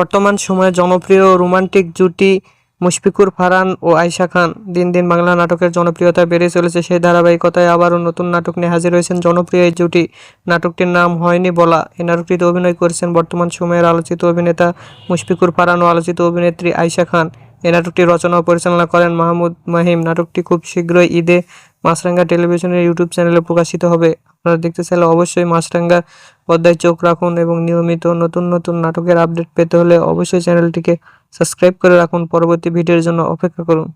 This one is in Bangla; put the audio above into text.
বর্তমান সময়ে জনপ্রিয় রোমান্টিক জুটি মুশফিকুর ফারহান ও আয়েশা খান। দিন দিন বাংলা নাটকের জনপ্রিয়তা বেড়ে চলেছে, সেই ধারাবাহিকতায় আবারও নতুন নাটক নিয়ে হাজির হয়েছেন জনপ্রিয় এই জুটি। নাটকটির নাম হয়নি বলা। এই নাটকটিতে অভিনয় করেছেন বর্তমান সময়ের আলোচিত অভিনেতা মুশফিকুর ফারহান ও আলোচিত অভিনেত্রী আয়েশা খান। এই নাটকটি রচনা ও পরিচালনা করেন মাহমুদ মাহিম। নাটকটি খুব শীঘ্রই ঈদে মাছরাঙা টেলিভিশনের ইউটিউব চ্যানেলে প্রকাশিত হবে। আপনারা দেখতে চাইলে অবশ্যই মাছরাঙার পর্দায় চোখ রাখুন এবং নিয়মিত নতুন নতুন নাটকের আপডেট পেতে হলে অবশ্যই চ্যানেলটিকে সাবস্ক্রাইব করে রাখুন। পরবর্তী ভিডিওর জন্য অপেক্ষা করুন।